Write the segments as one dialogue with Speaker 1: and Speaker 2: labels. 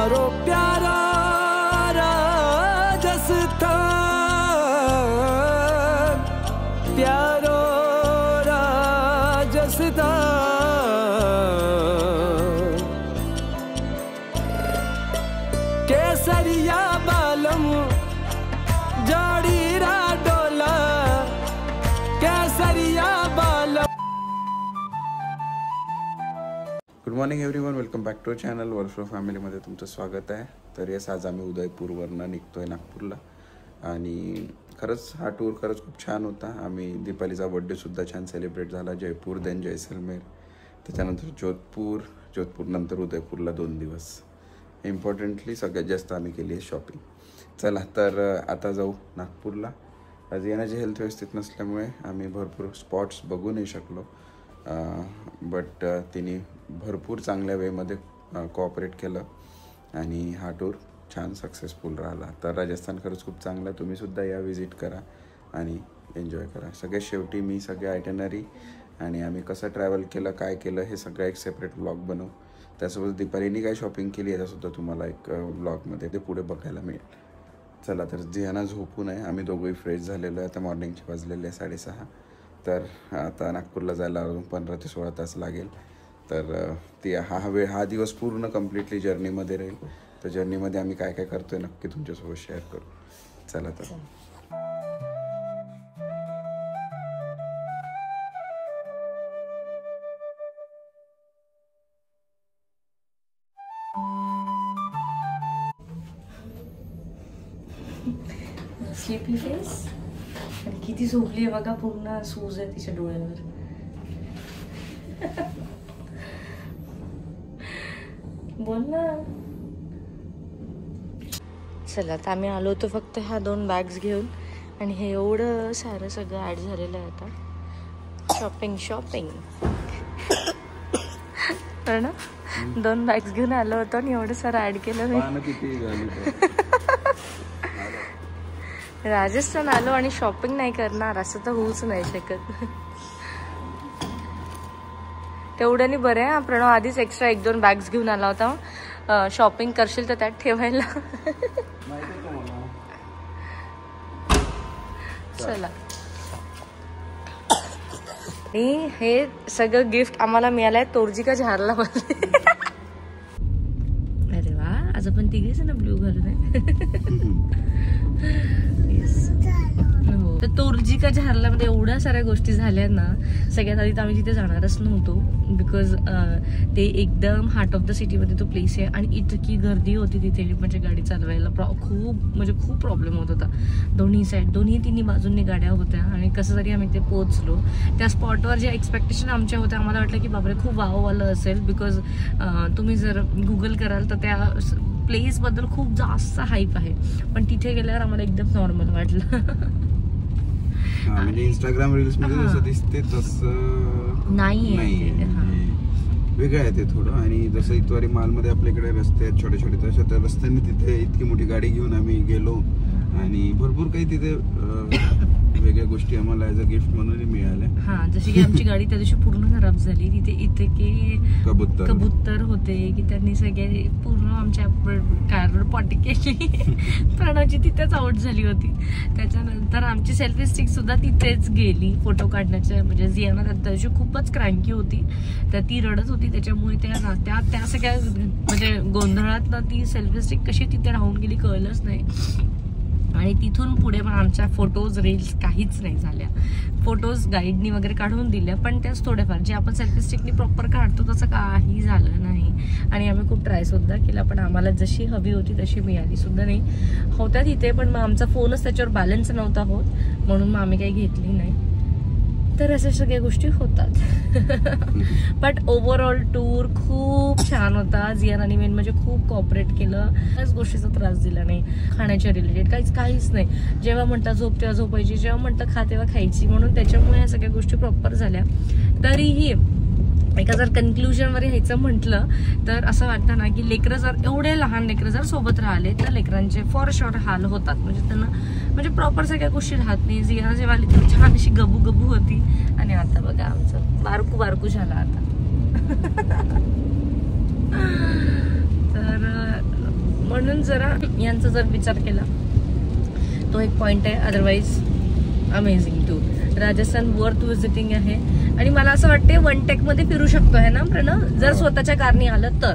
Speaker 1: प्यारो प्यारा राजस्थान, प्यारो राजस्थान। केसरिया बालम जाड़ीरा डोला, केसरिया बालम।
Speaker 2: Good morning everyone, welcome back to channel world फॅमिलीमध्ये तुमचं स्वागत आहे. तर येस, आज आम्ही उदयपूरवरनं निघतोय नागपूरला आणि खरंच हा टूर खरंच खूप छान होता. आम्ही दीपालीचा बड्डेसुद्धा छान सेलिब्रेट झाला. जयपूर, देन जैसलमेर, त्याच्यानंतर जोधपूरनंतर उदयपूरला 2 दिवस. इम्पॉर्टंटली सगळ्यात जास्त आम्ही केली आहे शॉपिंग. चला तर आता जाऊ नागपूरला. आज येण्याची हेल्थ व्यवस्थित नसल्यामुळे आम्ही भरपूर स्पॉट्स बघू नाही शकलो, बट तिने भरपूर चांगल्या वेमध्ये कोऑपरेट केलं आणि हा टूर छान सक्सेसफुल राहिला. तर राजस्थान खरंच खूप चांगलं आहे. तुम्हीसुद्धा या विजिट करा आणि एन्जॉय करा. सगळ्यात शेवटी मी सगळे आयटनरी आणि आम्ही कसं ट्रॅव्हल केलं, काय केलं, हे सगळं एक सेपरेट व्लॉग बनवू. त्यासोबत दीपालीनी काय शॉपिंग केली याचासुद्धा तुम्हाला एक व्लॉगमध्ये ते पुढे बघायला मिळेल. चला तर जियांना झोपू नये. आम्ही दोघंही फ्रेश झालेलो आहे. आता मॉर्निंगचे वाजलेले 6:30. तर आता नागपूरला जायला अजून 15 ते 16 तास लागेल. तर हा दिवस पूर्ण कम्प्लिटली जर्नीमध्ये राहील. तर जर्नीमध्ये आम्ही काय काय करतोय नक्की तुमच्यासोबत शेअर करू. चला तर
Speaker 3: स्लीपी फेस आणि किती झोपली आहे बघा. पूर्ण सूज आहे तिच्या डोळ्यावर. बोल ना. चला आता आम्ही आलो होतो फक्त ह्या 2 बॅग्स घेऊन आणि हे एवढं सारं सगळं ॲड झालेलं आहे आता. शॉपिंग तर ना 2 बॅग्स घेऊन आलो होतो आणि एवढं सारं ॲड केलं मी. राजस्थान आलो आणि शॉपिंग नाही करणार असं तर होऊच नाही शकत. तेवढ्यानी बरं आहे. प्रणव आधीच एक्स्ट्रा 1-2 बॅग्स घेऊन आला होता. शॉपिंग करशील तर त्यात ठेवायला. चला, हे सगळं गिफ्ट आम्हाला मिळालंय तोरजीका झारला मध्ये. अरे वा, आज आपण तिघेच ना ब्ल्यू घालून आहे. तर तोरजीका झारलामध्ये एवढ्या साऱ्या गोष्टी झाल्या ना. सगळ्यात आधी तर आम्ही तिथे जाणारच नव्हतो बिकॉज ते एकदम हार्ट ऑफ द सिटीमध्ये तो प्लेस आहे आणि इतकी गर्दी होती तिथे. म्हणजे गाडी चालवायला खूप प्रॉब्लेम होत होता. दोन्ही तिन्ही बाजूंनी गाड्या होत्या आणि कसं तरी आम्ही ते पोहोचलो. त्या स्पॉटवर जे एक्सपेक्टेशन आमच्या होत्या, आम्हाला वाटलं की बापरे खूप वाववालं असेल. बिकॉज तुम्ही जर गुगल कराल तर त्या प्लेसबद्दल खूप जास्त हाईप आहे, पण तिथे गेल्यावर आम्हाला एकदम नॉर्मल वाटलं.
Speaker 2: म्हणजे इंस्टाग्राम रील्स मध्ये जसं दिसते तसं नाही, वेगळं आहे ते थोडं. आणि जसं इतवारी मालमध्ये आपल्याकडे रस्ते आहेत छोटे छोटे, तशा त्या रस्त्याने तिथे इतकी मोठी गाडी घेऊन आम्ही गेलो आणि भरपूर काही तिथे वेगळ्या गोष्टी आम्हाला ॲज अ गिफ्ट म्हणून मिळाल्या.
Speaker 3: हा, जशी की आमची गाडी त्या दिवशी पूर्ण खराब झाली. तिथे इतके कबूतर होते की त्यांनी सगळे पूर्ण आमच्या कारवर पॉटी केली. प्रणवची तिथेच आउट झाली होती. त्याच्यानंतर आमची सेल्फी स्टिक सुद्धा तिथेच गेली फोटो काढण्याच्या. म्हणजे जियाना त्या दिवशी खूपच क्रँकी होती, तर ती रडत होती. त्याच्यामुळे त्या सगळ्या म्हणजे गोंधळात ती सेल्फी स्टिक कशी तिथे राहून गेली कळलंच नाही. आणि तिथून पुढे पण आमच्या फोटोज रील्स काहीच नाही झाल्या. फोटोज गाईडनी वगैरे काढून दिल्या, पण त्याच थोड्याफार जे आपण सेल्फी स्टिकनी प्रॉपर काढतो तसं काही झालं नाही. आणि आम्ही खूप ट्राय सुद्धा केला, पण आम्हाला जशी हवी होती तशी मिळाली सुद्धा नाही. होत्या तिथे, पण मग आमचा फोनच त्याच्यावर बॅलन्स नव्हता होत, म्हणून मग आम्ही काही घेतली नाही. तर अशा सगळ्या गोष्टी होतात. बट ओव्हरऑल टूर खूप छान होता. जियानाने मेन म्हणजे खूप कॉपरेट केलं. त्याच गोष्टीचा त्रास दिला नाही. खाण्याच्या रिलेटेड काहीच नाही. जेव्हा म्हणता झोप तेव्हा झोपायची, जेव्हा म्हणता खा तेव्हा खायची. म्हणून त्याच्यामुळे ह्या सगळ्या गोष्टी प्रॉपर झाल्या. तरीही एका जर कन्क्लुजनवर यायचं म्हटलं तर असं वाटतं ना की एवढे लहान लेकरं जर सोबत राहिले तर लेकरांचे फॉर शुअर हाल होतात. म्हणजे त्यांना म्हणजे प्रॉपर सगळ्या गोष्टी राहत नाही. जिया जेव्हा आली ती छान अशी गबू होती आणि आता बघा आमचं बारकू झाला आता. तर म्हणून जरा यांचा जर विचार केला तो एक पॉइंट आहे. Otherwise amazing tour. Rajasthan worth visiting आहे. आणि मला असं वाटते वन टेक मध्ये फिरू शकतो आहे ना प्रणव, जर स्वतःच्या कारने आलं तर.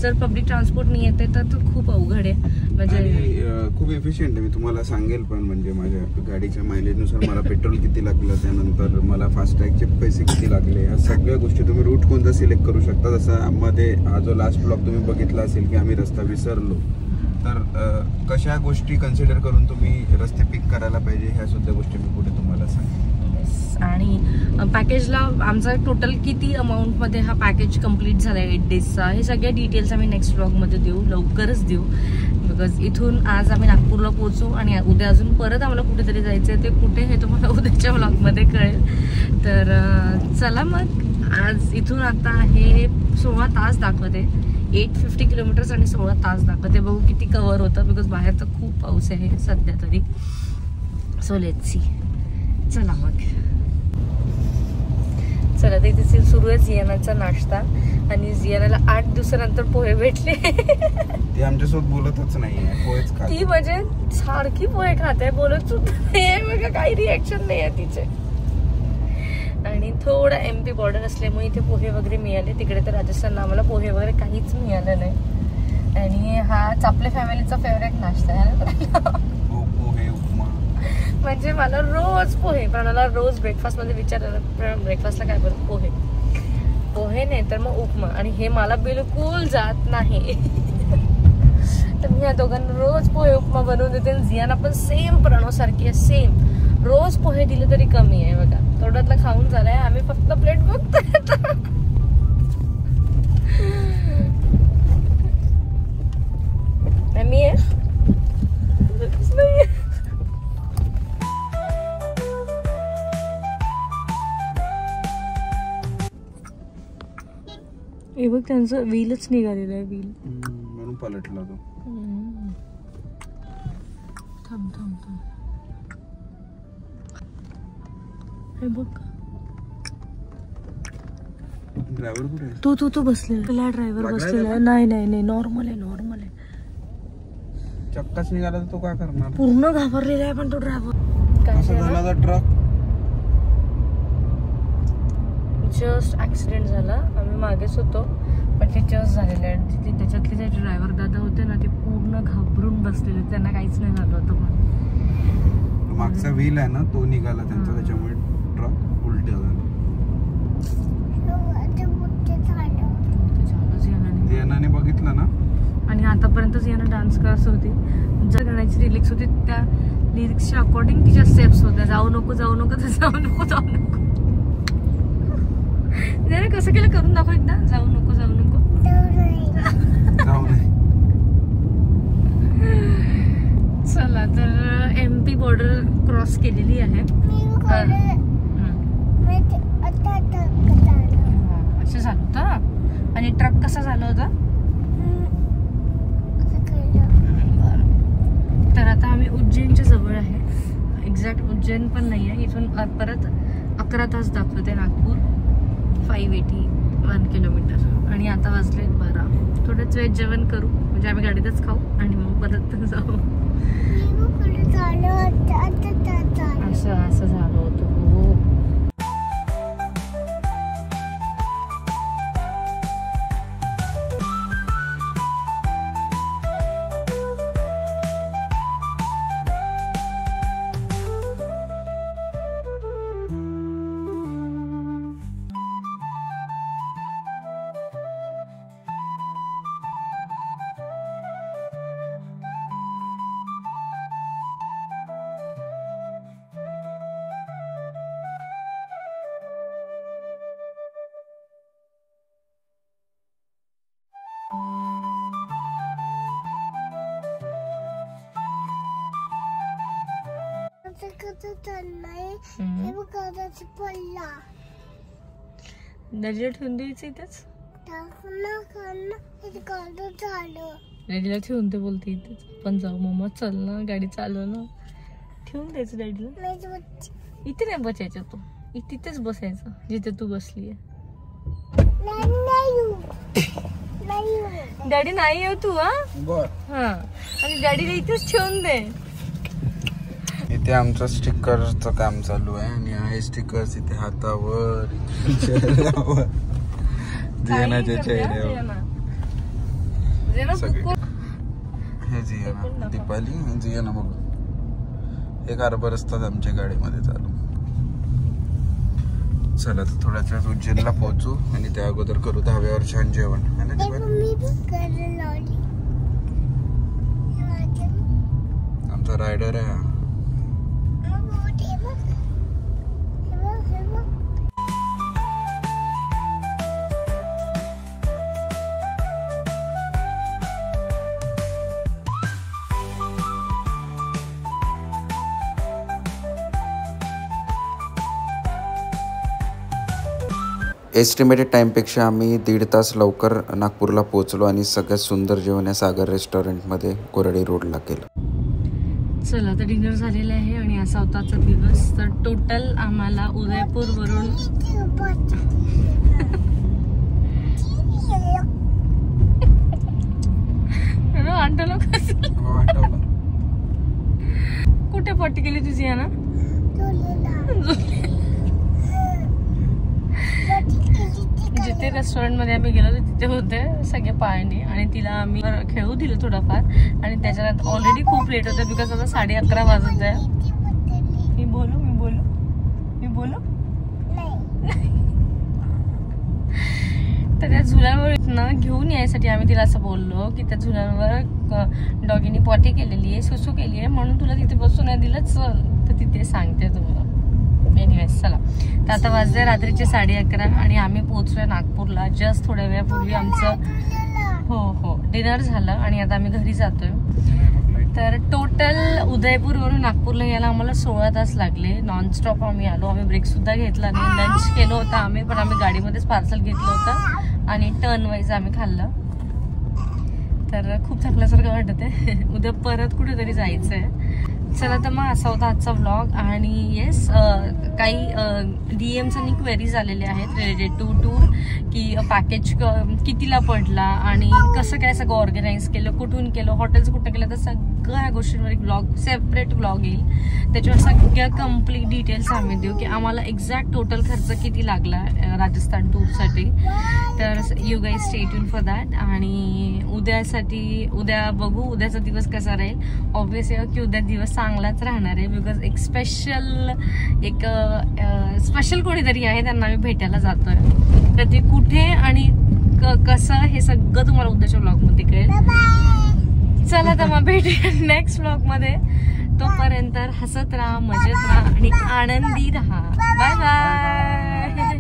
Speaker 3: जर पब्लिक ट्रान्सपोर्ट नाही येते तर खूप अवघड आहे. म्हणजे
Speaker 2: खूप एफिशियंट आहे. मी तुम्हाला सांगेल पण म्हणजे माझ्या गाडीच्या मायलेजनुसार मला पेट्रोल किती लागलं, त्यानंतर मला फास्टॅगचे पैसे किती लागले, ह्या सगळ्या गोष्टी तुम्ही रूट कोणता सिलेक्ट करू शकता. जसं मध्ये हा जो लास्ट ब्लॉग तुम्ही बघितला असेल की आम्ही रस्ता विसरलो, तर कशा गोष्टी कन्सिडर करून तुम्ही रस्ते पिक करायला पाहिजे ह्या सुद्धा गोष्टी मी पुढे तुम्हाला सांगेन.
Speaker 3: आणि पॅकेजला आमचा टोटल किती अमाऊंटमध्ये हा पॅकेज कम्प्लीट झाला आहे 8 डेजचा, हे सगळ्या डिटेल्स आम्ही नेक्स्ट ब्लॉगमध्ये देऊ, लवकरच देऊ. बिकॉज इथून आज आम्ही नागपूरला पोहोचू आणि उद्या अजून परत आम्हाला कुठेतरी जायचं आहे. ते कुठे हे तुम्हाला उद्याच्या ब्लॉगमध्ये कळेल. तर चला मग, आज इथून आता हे 16 तास दाखवते, 850 किलोमीटर्स आणि 16 तास दाखवते. बघू किती कव्हर होतं, बिकॉज बाहेर तर खूप पाऊस आहे सध्या तरी. So let's see. चला मग, चला तर इथे सुरू आहे जियानाचा नाश्ता. आणि जियानाला 8 दिवसानंतर पोहे भेटले.
Speaker 2: ती आमच्यासोबत बोलतच नाहीये, पोहेच खाते.
Speaker 3: ती म्हणजे सारखी पोहे खाते, बोलत सुद्धा नाहीये बघा, काही रिॲक्शन नाही आहे तिचे. आणि थोडं MP बॉर्डर असल्यामुळे इथे पोहे वगैरे मिळाले. तिकडे तर राजस्थानला आम्हाला पोहे वगैरे काहीच मिळालं नाही. आणि हाच आपल्या फॅमिलीचा फेवरेट नाश्ता आहे ना.
Speaker 2: पोहे, उपमा.
Speaker 3: म्हणजे मला रोज पोहे, पण मला रोज ब्रेकफास्ट मध्ये विचारलं ब्रेकफास्टला काय बरं, पोहे. पोहे नाही तर मग उपमा. आणि हे मला बिलकुल जात नाही. तर मी या दोघांना रोज पोहे उपमा बनवून देते. जियाना पण सेम प्रणव सारखी आहे, सेम. रोज पोहे दिले तरी कमी आहे बघा. थोड्यातला खाऊन झालाय, आम्ही फक्त प्लेट बघतोय. मी आहे हे बघ, त्यांचं व्हीलच निघालेलं आहे. व्हील
Speaker 2: म्हणून पलटला तो.
Speaker 3: थांब थांब थांब, हे बघ.
Speaker 2: ड्रायव्हर कुठे आहे?
Speaker 3: तू बसलेला ड्रायव्हर बसलेला आहे. नाही नाही नाही, नॉर्मल आहे, नॉर्मल आहे.
Speaker 2: चक्काच निघाला तर तो काय करणार?
Speaker 3: पूर्ण घाबरलेला आहे पण तो ड्रायव्हर.
Speaker 2: काय झाला ट्रक?
Speaker 3: जस्ट ऍक्सिडेंट झाला. आम्ही मागेच होतो पण ते जस्ट झालेलं आहे. त्याच्यातले जे ड्रायव्हर दादा होते ना, ते पूर्ण घाबरून बसलेले, त्यांना काहीच नाही झालं होतं. पण
Speaker 2: मागचा व्हील आहे ना तो निघाला त्यांचा, त्याच्यामुळे ट्रक उलट झाला. याने बघितलं ना.
Speaker 3: आणि आतापर्यंतच यानं डान्स करत होती. ज्या गाण्याची लिरिक्स होती त्या लिरिक्सच्या अकॉर्डिंग तिच्या स्टेप्स होत्या. जाऊ नको जाऊ नको तर जाऊ नको जाऊ नको. कसं केलं, करून दाखव एकदा. जाऊ नको जाऊ नको. चला तर MP बॉर्डर क्रॉस केलेली आहे. असं झालं होतं. आणि ट्रक कसा झाला होता? तर आता आम्ही उज्जैनच्या जवळ आहे. एक्झॅक्ट उज्जैन पण नाही आहे. इथून परत 11 तास दाखवते नागपूर. 581 किलोमीटर. आणि आता वाजले 12. थोडंच वेळ जेवण करू, म्हणजे आम्ही गाडीतच खाऊ आणि मग परत जाऊ. असं झालं होतं. हो. नदीला ठेवून द्यायचं इथेच. डॅडीला ठेवून ते बोलते इथेच. पण जाऊ मम्मा, चल ना, गाडी चालव ना. ठेवून द्यायचं डॅडीला. इथे नाही बसायचं, तू तिथेच बसायचं जिथे तू बसली आहे. डॅडी नाही येऊ तू हा आणि डॅडीला इथेच ठेवून दे.
Speaker 2: इथे आमचं स्टिकरचं काम चालू आहे आणि आहे स्टिकर्स इथे हातावर, चेहऱ्यावर, जियानाच्या चेहऱ्यावर सगळे. हे जियाना, दीपाली, जियाना बघ. एक अर्बर असतात आमच्या गाडीमध्ये चालू. चला तर थोड्याच वेळात उज्जैनला पोहोचू आणि त्या अगोदर करू धाब्यावर छान जेवण है ना दीपाली. आमचा रायडर आहे. एस्टिमेटेड टाईमपेक्षा आम्ही 1.5 तास लवकर नागपूरला पोहोचलो आणि सगळ्यात सुंदर जेवण या सागर रेस्टॉरंटमध्ये कोराडी रोडला केलं.
Speaker 3: चला तर डिनर झालेलं आहे आणि असा होता आजचा दिवस. तर टोटल आम्हाला उदयपूरवरून कुठे पट्टी केली तुझी ना जिथे रेस्टॉरंट मध्ये आम्ही गेलो तिथे होते सगळे पायाने आणि तिला आम्ही खेळू दिलं थोडंफार आणि त्याच्यानंतर ऑलरेडी खूप लेट होतं बिकॉज आता 11:30 वाजत आहे. मी बोलू तर त्या झुल्यांवर घेऊन यायसाठी आम्ही तिला असं बोललो की त्या झुल्यांवर डॉगीनी पॉटी केलेली आहे, सुसू केली आहे म्हणून तुला तिथे बसू नाही दिलं. चल तर तिथे सांगते तुम्हाला. एनिवेज चला तर आता वाजले रात्रीचे 11:30 आणि आम्ही पोहोचलोय नागपूरला. जस्ट थोड्या वेळापूर्वी आमचं हो डिनर झालं आणि आता आम्ही घरी जातोय. तर टोटल उदयपूरवरून नागपूरला यायला आम्हाला 16 तास लागले. नॉनस्टॉप आम्ही आलो. आम्ही ब्रेक सुद्धा घेतला नाही. लंच केलं होतं आम्ही पण आम्ही गाडीमध्येच पार्सल घेतलं होतं आणि टर्न वाईज आम्ही खाल्लं. तर खूप थकल्यासारखं वाटत आहे. उद्या परत कुठेतरी जायचंय. चला तर मग असा होता आजचा व्लॉग. आणि येस काही DMs आणि क्वेरीज आलेले आहेत रिलेटेड टू टूर की पॅकेज कितीला पडला आणि कसं काय सगळं ऑर्गनाईज केलं, कुठून केलं, हॉटेल्स कुठं केलं, तर सगळ्या गोष्टींवर एक ब्लॉग सेपरेट ब्लॉग येईल. त्याच्यावर सगळ्या कम्प्लीट डिटेल्स आम्ही देऊ की आम्हाला एक्झॅक्ट टोटल खर्च किती लागला राजस्थान टूरसाठी. तर you guys stay tune for that. आणि उद्या बघू उद्याचा दिवस कसा राहील. ऑब्व्हियसली की उद्या दिवस चांगलाच राहणार आहे बिकॉज एक स्पेशल कोणीतरी आहे त्यांना आम्ही भेटायला जातोय. तर ते कुठे आणि कसं हे सगळं तुम्हाला उद्याच्या ब्लॉग मध्ये कळेल. चला तर मग भेटूया नेक्स्ट ब्लॉग मध्ये. तोपर्यंत हसत राहा, मजेत राहा आणि आनंदी राहा. Bye bye.